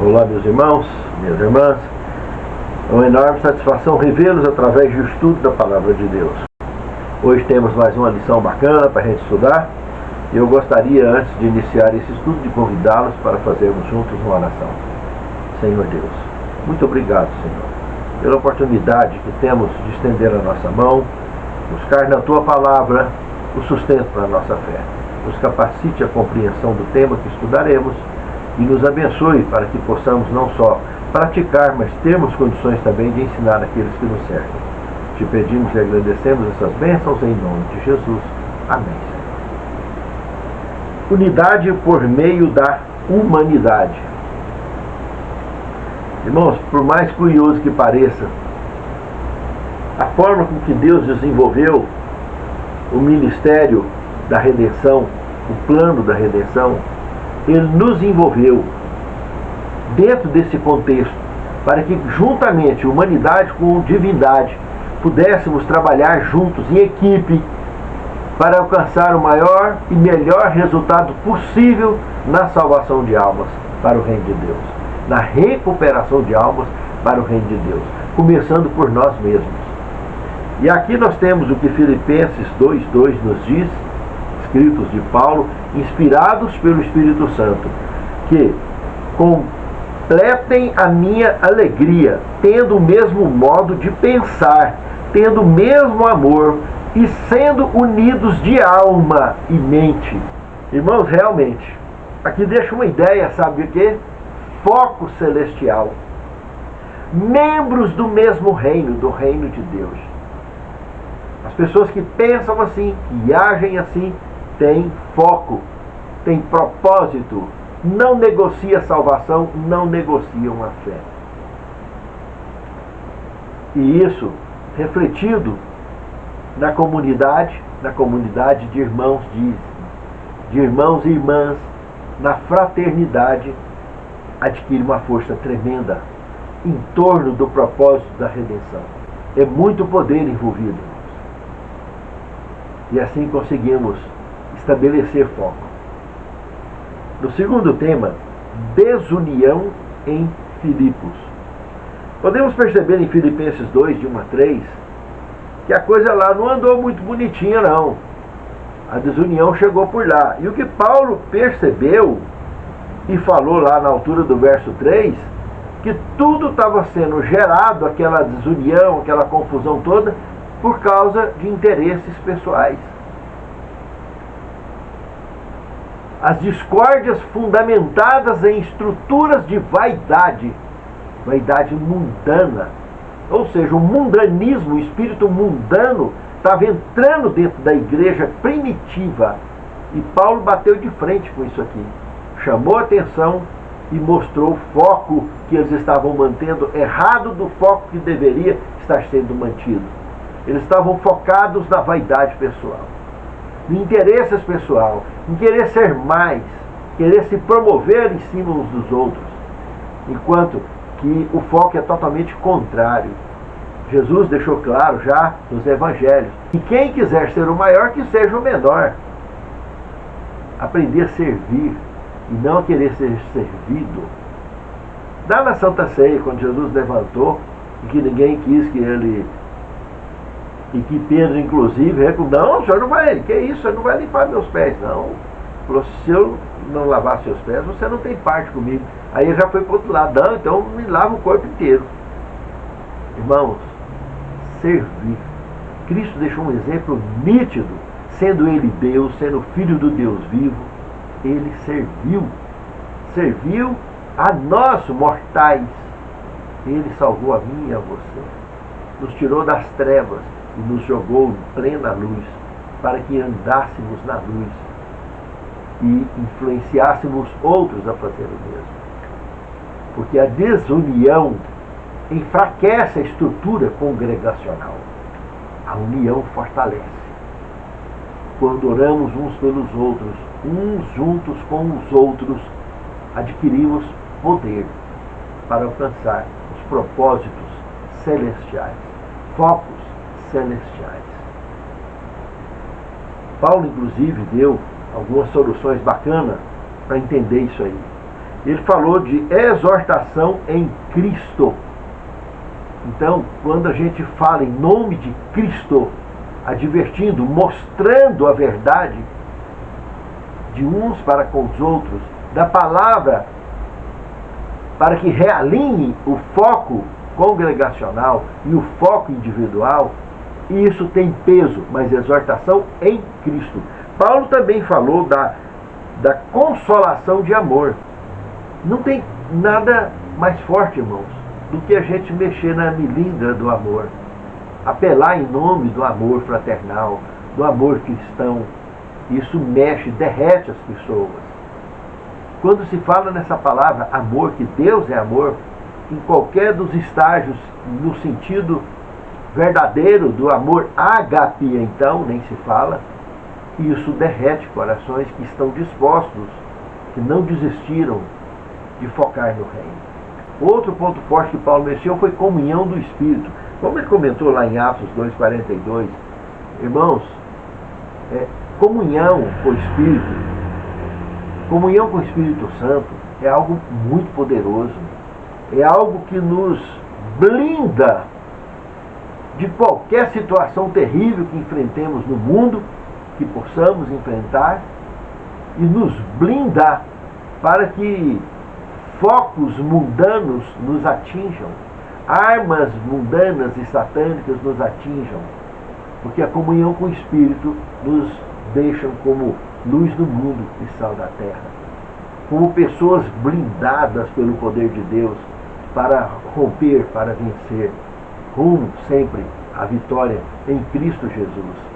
Olá, meus irmãos, minhas irmãs. É uma enorme satisfação revê-los através do estudo da Palavra de Deus. Hoje temos mais uma lição bacana para a gente estudar e eu gostaria, antes de iniciar esse estudo, de convidá-los para fazermos juntos uma oração. Senhor Deus, muito obrigado, Senhor, pela oportunidade que temos de estender a nossa mão, buscar na Tua Palavra o sustento para a nossa fé. Nos capacite a compreensão do tema que estudaremos e nos abençoe para que possamos não só praticar, mas termos condições também de ensinar aqueles que nos cercam. Te pedimos e agradecemos essas bênçãos em nome de Jesus. Amém. Unidade por meio da humanidade. Irmãos, por mais curioso que pareça, a forma com que Deus desenvolveu o ministério da redenção, o plano da redenção, Ele nos envolveu dentro desse contexto para que juntamente, humanidade com divindade, pudéssemos trabalhar juntos, em equipe, para alcançar o maior e melhor resultado possível na salvação de almas para o reino de Deus, na recuperação de almas para o reino de Deus, começando por nós mesmos. E aqui nós temos o que Filipenses 2:2 nos diz, escritos de Paulo, inspirados pelo Espírito Santo, que completem a minha alegria, tendo o mesmo modo de pensar, tendo o mesmo amor e sendo unidos de alma e mente. Irmãos, realmente, aqui deixa uma ideia, sabe o quê? Foco celestial. Membros do mesmo reino, do reino de Deus. As pessoas que pensam assim, que agem assim, têm foco, têm propósito, não negocia a salvação, não negociam a fé. E isso refletido na comunidade de irmãos de irmãos e irmãs, na fraternidade, adquire uma força tremenda em torno do propósito da redenção. É muito poder envolvido. E assim conseguimos estabelecer foco. No segundo tema, desunião em Filipos. Podemos perceber em Filipenses 2, de 1 a 3, que a coisa lá não andou muito bonitinha, não. A desunião chegou por lá. E o que Paulo percebeu e falou lá na altura do verso 3, que tudo estava sendo gerado, aquela desunião, aquela confusão toda, por causa de interesses pessoais. As discórdias fundamentadas em estruturas de vaidade, vaidade mundana, ou seja, o mundanismo, o espírito mundano, estava entrando dentro da igreja primitiva E Paulo bateu de frente com isso aqui. Chamou a atenção e mostrou o foco que eles estavam mantendo errado do foco que deveria estar sendo mantido. Eles estavam focados na vaidade pessoal, no interesse pessoal, em querer ser mais, querer se promover em cima uns dos outros, enquanto que o foco é totalmente contrário. Jesus deixou claro já nos evangelhos que quem quiser ser o maior, que seja o menor. Aprender a servir e não a querer ser servido. Lá na Santa Ceia, quando Jesus levantou, e que ninguém quis que ele... E que Pedro, inclusive, reclamou: não, o senhor não vai, que isso, o senhor não vai limpar meus pés, não. Falou: se eu não lavar seus pés, você não tem parte comigo. Aí ele já foi para o outro lado: não, então me lava o corpo inteiro. Irmãos, servir. Cristo deixou um exemplo nítido, sendo ele Deus, sendo filho do Deus vivo, ele serviu. Serviu a nós, mortais. Ele salvou a mim e a você. Nos tirou das trevas e nos jogou em plena luz, para que andássemos na luz e influenciássemos outros a fazer o mesmo. Porque a desunião enfraquece a estrutura congregacional. A união fortalece. Quando oramos uns pelos outros, uns juntos com os outros, adquirimos poder para alcançar os propósitos celestiais, focos celestiais. Paulo, inclusive, deu algumas soluções bacanas para entender isso aí. Ele falou de exortação em Cristo. Então, quando a gente fala em nome de Cristo, advertindo, mostrando a verdade de uns para com os outros, da palavra, para que realinhe o foco congregacional e o foco individual, isso tem peso, mas exortação em Cristo. Paulo também falou da consolação de amor. Não tem nada mais forte, irmãos, do que a gente mexer na milindra do amor, apelar em nome do amor fraternal, do amor cristão. Isso mexe, derrete as pessoas. Quando se fala nessa palavra amor, que Deus é amor, em qualquer dos estágios, no sentido verdadeiro do amor ágape, então, nem se fala, isso derrete corações que estão dispostos, que não desistiram de focar no reino. Outro ponto forte que Paulo mexeu foi comunhão do Espírito. Como ele comentou lá em Atos 2,42, irmãos, comunhão com o Espírito, comunhão com o Espírito Santo é algo muito poderoso, é algo que nos blinda de qualquer situação terrível que enfrentemos no mundo, que possamos enfrentar, e nos blinda para que focos mundanos nos atinjam, armas mundanas e satânicas nos atinjam, porque a comunhão com o Espírito nos deixa como luz do mundo e sal da terra, como pessoas blindadas pelo poder de Deus para romper, para vencer, rumo sempre à vitória em Cristo Jesus.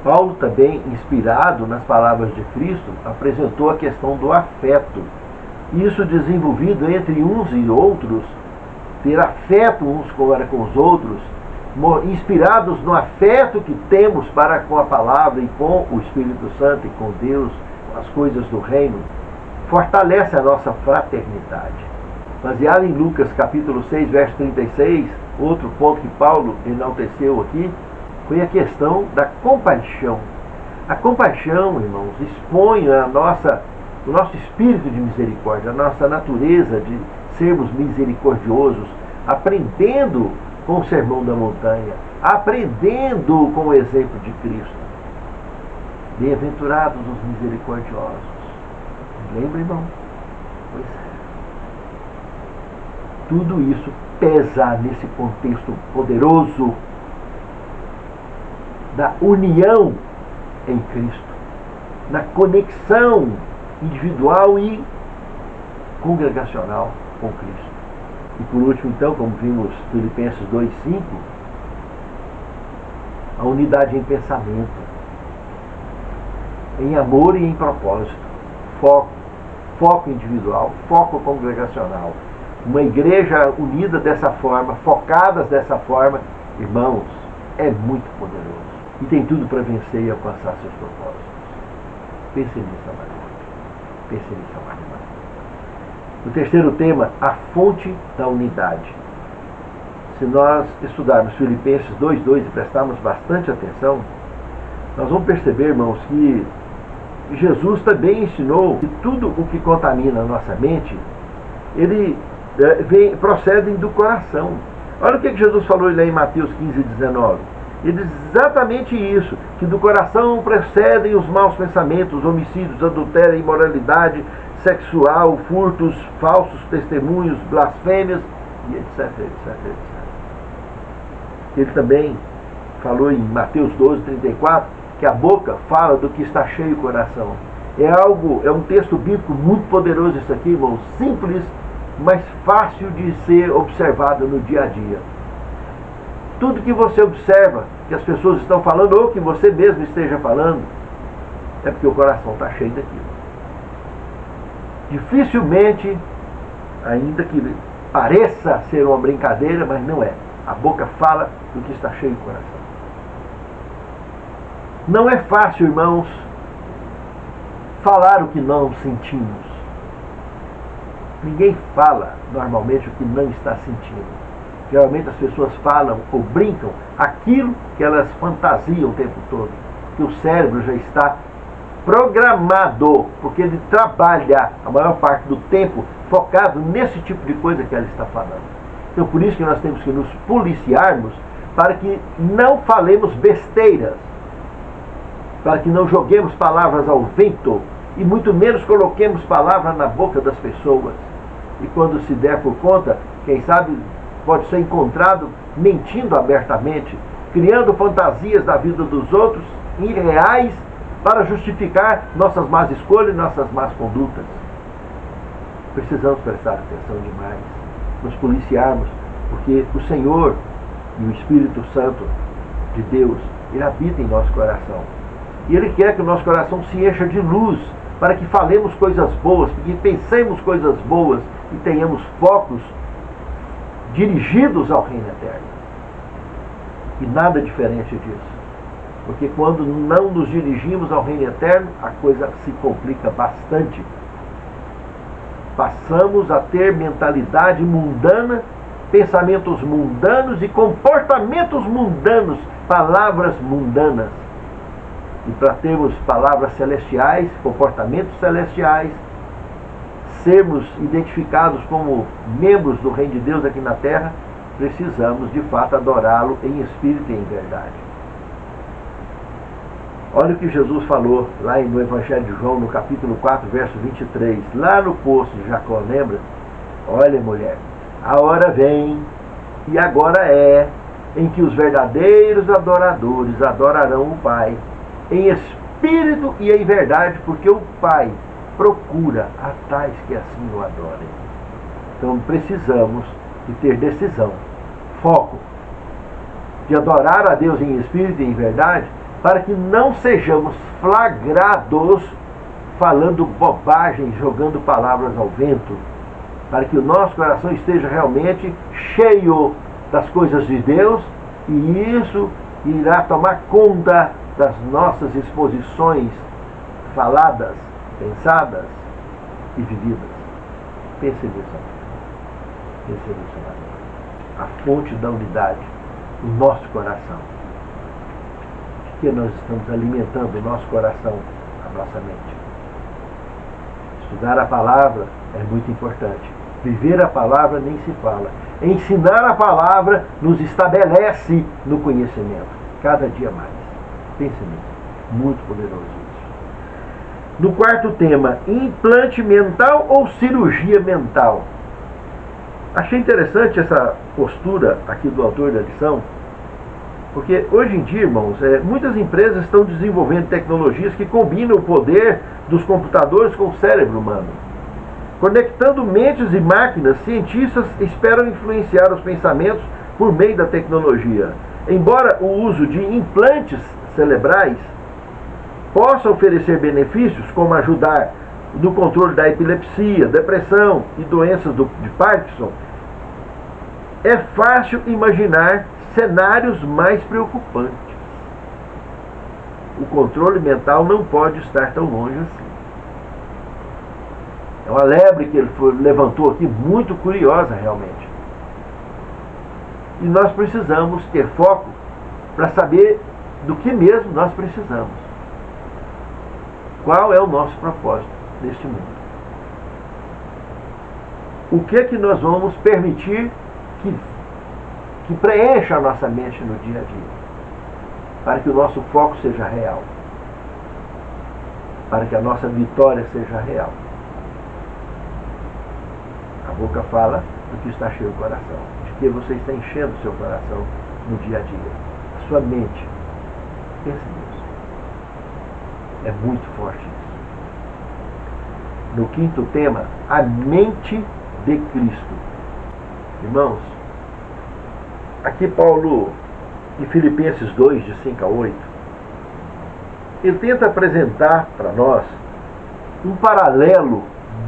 Paulo também, inspirado nas palavras de Cristo, apresentou a questão do afeto. Isso desenvolvido entre uns e outros, ter afeto uns para com os outros, inspirados no afeto que temos para com a palavra e com o Espírito Santo e com Deus, as coisas do reino, fortalece a nossa fraternidade. Baseado em Lucas capítulo 6, verso 36, outro ponto que Paulo enalteceu aqui, foi a questão da compaixão. A compaixão, irmãos, expõe o nosso espírito de misericórdia, a nossa natureza de sermos misericordiosos, aprendendo com o sermão da montanha, aprendendo com o exemplo de Cristo. Bem-aventurados os misericordiosos. Lembra, irmão? Pois é. Tudo isso pesa nesse contexto poderoso da união em Cristo, na conexão individual e congregacional com Cristo. E por último, então, como vimos Filipenses 2,5, a unidade em pensamento. em amor e em propósito. Foco individual, foco congregacional. Uma igreja unida dessa forma, focadas dessa forma, irmãos, é muito poderoso. E tem tudo para vencer e alcançar seus propósitos. Pense nisso, amado. Pense nisso, amado. O terceiro tema, a fonte da unidade. Se nós estudarmos Filipenses 2:2 e prestarmos bastante atenção, nós vamos perceber, irmãos, que Jesus também ensinou que tudo o que contamina a nossa mente, ele procedem do coração. Olha o que Jesus falou lá em Mateus 15:19. Ele diz exatamente isso, que do coração procedem os maus pensamentos, homicídios, adultério, imoralidade sexual, furtos, falsos testemunhos, blasfêmias, e etc, etc, etc. Ele também falou em Mateus 12:34, que a boca fala do que está cheio o coração. É um texto bíblico muito poderoso isso aqui, irmão, simples, mas fácil de ser observado no dia a dia. Tudo que você observa, que as pessoas estão falando, ou que você mesmo esteja falando, é porque o coração está cheio daquilo. Dificilmente, ainda que pareça ser uma brincadeira, mas não é. A boca fala do que está cheio o coração. Não é fácil, irmãos, falar o que não sentimos. Ninguém fala normalmente o que não está sentindo. Geralmente as pessoas falam ou brincam aquilo que elas fantasiam o tempo todo. Que o cérebro já está programado, porque ele trabalha a maior parte do tempo focado nesse tipo de coisa que ela está falando. Então por isso que nós temos que nos policiarmos para que não falemos besteiras, para que não joguemos palavras ao vento e muito menos coloquemos palavras na boca das pessoas. E quando se der por conta, quem sabe pode ser encontrado mentindo abertamente, criando fantasias da vida dos outros, irreais, para justificar nossas más escolhas e nossas más condutas. Precisamos prestar atenção demais, nos policiarmos, porque o Senhor e o Espírito Santo de Deus, Ele habita em nosso coração. E Ele quer que o nosso coração se encha de luz, para que falemos coisas boas, que pensemos coisas boas e tenhamos focos dirigidos ao reino eterno. E nada diferente disso. Porque quando não nos dirigimos ao reino eterno, a coisa se complica bastante. Passamos a ter mentalidade mundana, pensamentos mundanos e comportamentos mundanos, palavras mundanas. E para termos palavras celestiais, comportamentos celestiais, sermos identificados como membros do reino de Deus aqui na terra, precisamos de fato adorá-lo em espírito e em verdade. Olha o que Jesus falou lá no Evangelho de João, no capítulo 4, verso 23, lá no poço de Jacó, lembra? Olha, mulher, a hora vem, e agora é, em que os verdadeiros adoradores adorarão o Pai, em espírito e em verdade, porque o Pai procura a tais que assim o adorem. Então precisamos de ter decisão, foco, de adorar a Deus em espírito e em verdade, para que não sejamos flagrados falando bobagem, jogando palavras ao vento, para que o nosso coração esteja realmente cheio das coisas de Deus, e isso irá tomar conta das nossas exposições faladas, pensadas e vividas. Pense nisso. Pense nisso. A fonte da unidade, o nosso coração. Que nós estamos alimentando o nosso coração, a nossa mente. Estudar a palavra é muito importante. Viver a palavra nem se fala. Ensinar a palavra nos estabelece no conhecimento, cada dia mais. Pense nisso. Muito poderoso isso. No quarto tema, implante mental ou cirurgia mental. Achei interessante essa postura aqui do autor da lição, porque hoje em dia, irmãos, muitas empresas estão desenvolvendo tecnologias que combinam o poder dos computadores com o cérebro humano. Conectando mentes e máquinas, cientistas esperam influenciar os pensamentos por meio da tecnologia. Embora o uso de implantes cerebrais possa oferecer benefícios como ajudar no controle da epilepsia, depressão e doenças de Parkinson, é fácil imaginar cenários mais preocupantes. O controle mental não pode estar tão longe assim. É uma lebre que ele levantou aqui muito curiosa realmente. E nós precisamos ter foco para saber do que mesmo nós precisamos. Qual é o nosso propósito neste mundo? O que nós vamos permitir que preencha a nossa mente no dia a dia, para que o nosso foco seja real, para que a nossa vitória seja real. A boca fala do que está cheio o coração, de que você está enchendo o seu coração no dia a dia, a sua mente. Pense nisso. É muito forte isso. No quinto tema, a mente de Cristo. Irmãos, aqui Paulo, em Filipenses 2, de 5 a 8, ele tenta apresentar para nós um paralelo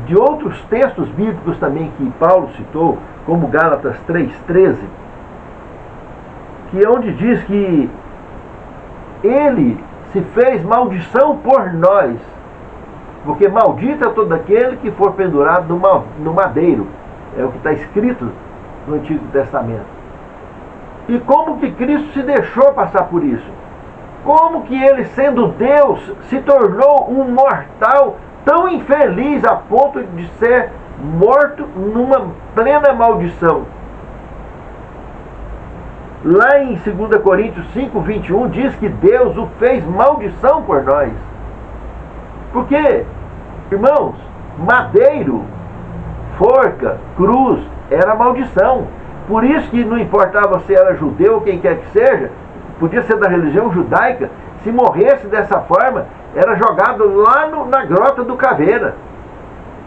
de outros textos bíblicos também que Paulo citou, como Gálatas 3,13, que é onde diz que ele se fez maldição por nós, porque maldito é todo aquele que for pendurado no madeiro. É o que está escrito no Antigo Testamento. E como que Cristo se deixou passar por isso? Como que ele, sendo Deus, se tornou um mortal tão infeliz a ponto de ser morto numa plena maldição? Lá em 2 Coríntios 5, 21, diz que Deus o fez maldição por nós. Porque, irmãos, madeiro, forca, cruz, era maldição. Por isso que não importava se era judeu ou quem quer que seja, podia ser da religião judaica, se morresse dessa forma, era jogado lá na grota do Caveira.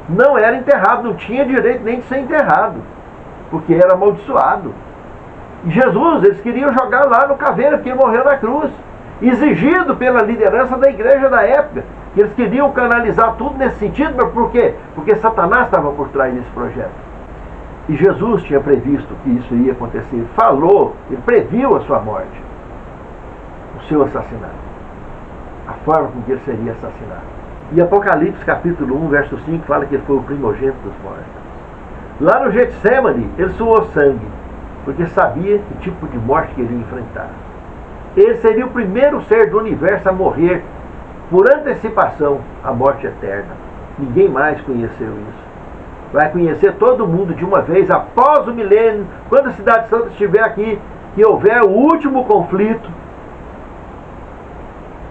Não era enterrado, não tinha direito nem de ser enterrado, porque era amaldiçoado. E Jesus, eles queriam jogar lá no Caveira, porque ele morreu na cruz, exigido pela liderança da igreja da época, que eles queriam canalizar tudo nesse sentido. Mas por quê? Porque Satanás estava por trás desse projeto. E Jesus tinha previsto que isso ia acontecer. Ele falou, ele previu a sua morte, o seu assassinato, a forma com que ele seria assassinado. E Apocalipse capítulo 1, verso 5, fala que ele foi o primogênito dos mortos. Lá no Getsemane, ele suou sangue, porque sabia que tipo de morte que ele ia enfrentar. Ele seria o primeiro ser do universo a morrer por antecipação a morte eterna. Ninguém mais conheceu isso. Vai conhecer todo mundo de uma vez após o milênio, quando a Cidade Santa estiver aqui, que houver o último conflito.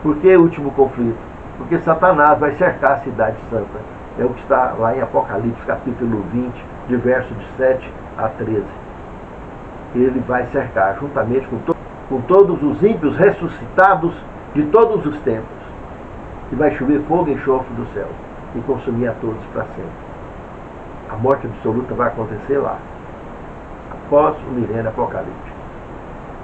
Por que o último conflito? Porque Satanás vai cercar a Cidade Santa. É o que está lá em Apocalipse capítulo 20, de verso de 7 a 13. Ele vai cercar juntamente com todos os ímpios ressuscitados de todos os tempos. E vai chover fogo e enxofre do céu e consumir a todos para sempre. A morte absoluta vai acontecer lá, após o milênio apocalíptico.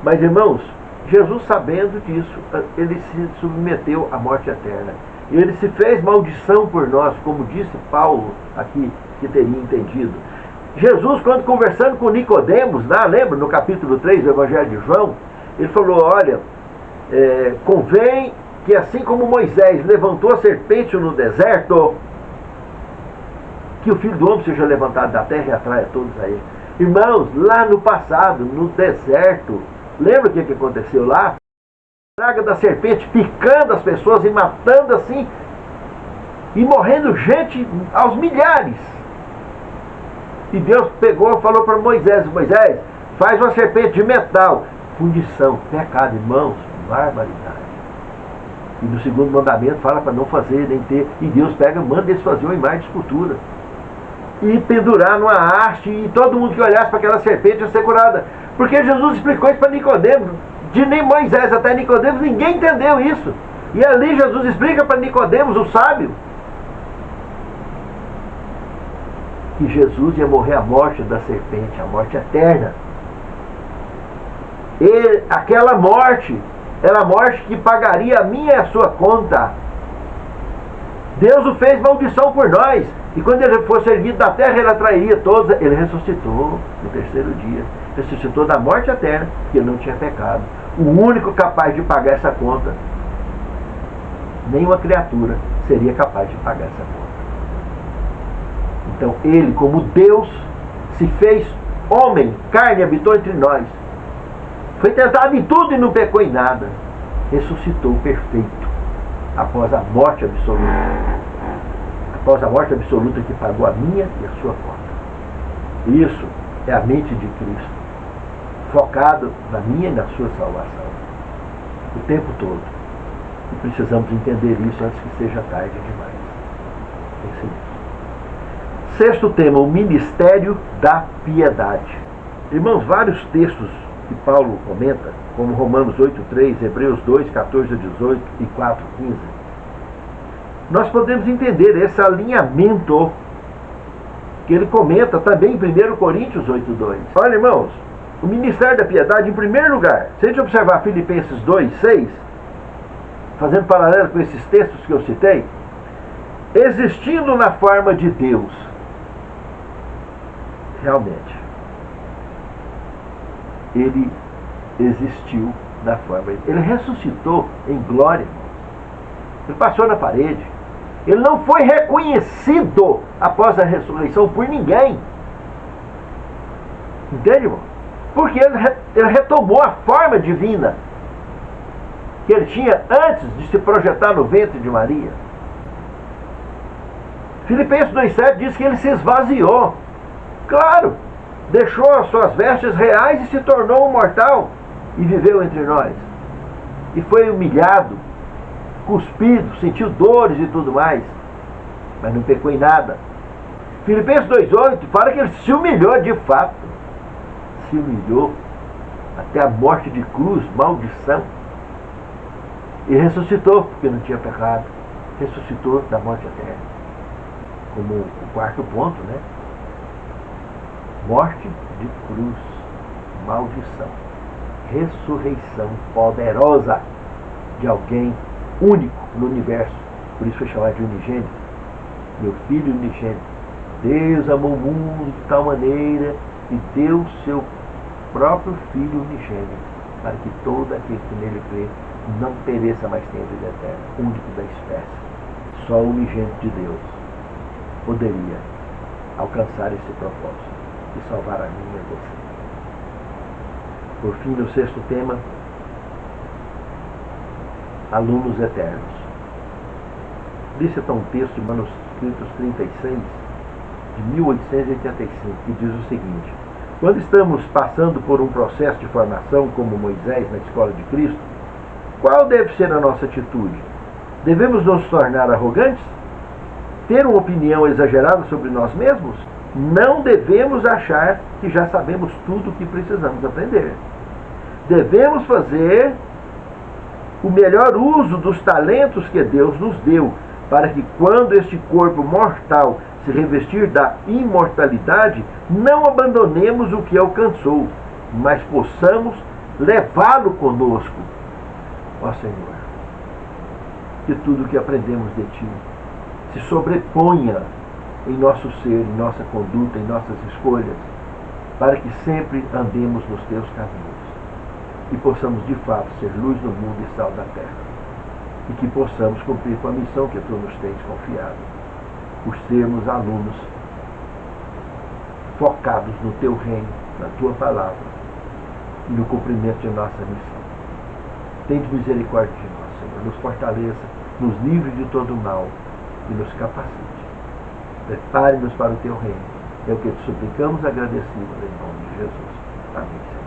Mas, irmãos, Jesus, sabendo disso, ele se submeteu à morte eterna. Ele se fez maldição por nós, como disse Paulo aqui, que teria entendido. Jesus, quando conversando com Nicodemos, lembra no capítulo 3 do Evangelho de João, ele falou: olha, convém que assim como Moisés levantou a serpente no deserto, que o Filho do Homem seja levantado da terra e atraia todos a ele. Irmãos, lá no passado, no deserto, lembra o que aconteceu lá? A praga da serpente picando as pessoas e matando assim, e morrendo gente aos milhares. E Deus pegou e falou para Moisés: Moisés, faz uma serpente de metal. Fundição, pecado, irmãos, barbaridade. E no segundo mandamento fala para não fazer, nem ter. E Deus manda eles fazer uma imagem de escultura e pendurar numa haste, e todo mundo que olhasse para aquela serpente ia ser curada. Porque Jesus explicou isso para Nicodemos. De nem Moisés até Nicodemos, ninguém entendeu isso. E ali Jesus explica para Nicodemos, o sábio, que Jesus ia morrer a morte da serpente, a morte eterna. E aquela morte era a morte que pagaria a minha e a sua conta Deus o fez maldição por nós. E quando ele fosse erguido da terra, ele atrairia todos. Ele ressuscitou no terceiro dia. Ressuscitou da morte eterna, porque ele não tinha pecado. O único capaz de pagar essa conta. Nenhuma criatura seria capaz de pagar essa conta. Então ele, como Deus, se fez homem, carne, habitou entre nós. Foi tentado em tudo e não pecou em nada. Ressuscitou perfeito após a morte absoluta. Após a morte absoluta que pagou a minha e a sua conta. Isso é a mente de Cristo, focado na minha e na sua salvação. O tempo todo. E precisamos entender isso antes que seja tarde demais. Pense nisso. Sexto tema, o ministério da piedade. Irmãos, vários textos que Paulo comenta, como Romanos 8:3, Hebreus 2:14-18 e 4:15, nós podemos entender esse alinhamento que ele comenta também em 1 Coríntios 8:2. Olha, irmãos, o ministério da piedade, em primeiro lugar, se a gente observar Filipenses 2:6, fazendo paralelo com esses textos que eu citei, existindo na forma de Deus, realmente, ele existiu na forma, ele ressuscitou em glória, ele passou na parede, ele não foi reconhecido após a ressurreição por ninguém, entende, irmão? Porque ele retomou a forma divina que ele tinha antes de se projetar no ventre de Maria. Filipenses 2:7 diz que ele se esvaziou, claro, deixou as suas vestes reais e se tornou um mortal e viveu entre nós. E foi humilhado, cuspido, sentiu dores e tudo mais, mas não pecou em nada. Filipenses 2:8 fala que ele se humilhou de fato, se humilhou até a morte de cruz, maldição, e ressuscitou, porque não tinha pecado, ressuscitou da morte eterna. Como o quarto ponto, né? Morte de cruz, maldição, ressurreição poderosa de alguém único no universo, por isso foi chamado de unigênito, meu filho unigênito. Deus amou o mundo de tal maneira e deu seu próprio filho unigênito, para que todo aquele que nele crê não pereça, mas tenha vida eterna, único da espécie. Só o unigênito de Deus poderia alcançar esse propósito e salvar a mim e a você. Por fim, no sexto tema, alunos eternos. Disse então um texto de Manuscritos 36, de 1885, que diz o seguinte: quando estamos passando por um processo de formação como Moisés na escola de Cristo, qual deve ser a nossa atitude? Devemos nos tornar arrogantes? Ter uma opinião exagerada sobre nós mesmos? Não devemos achar que já sabemos tudo o que precisamos aprender. Devemos fazer o melhor uso dos talentos que Deus nos deu, para que quando este corpo mortal se revestir da imortalidade, não abandonemos o que alcançou, mas possamos levá-lo conosco. Ó Senhor, que tudo o que aprendemos de Ti se sobreponha em nosso ser, em nossa conduta, em nossas escolhas, para que sempre andemos nos Teus caminhos e possamos de fato ser luz no mundo e sal da terra, e que possamos cumprir com a missão que Tu nos tens confiado, por sermos alunos focados no Teu reino, na Tua palavra e no cumprimento de nossa missão. Tende misericórdia de nós, Senhor, nos fortaleça, nos livre de todo mal e nos capacite. Prepare-nos para o Teu reino. É o que te suplicamos agradecidos em nome de Jesus. Amém.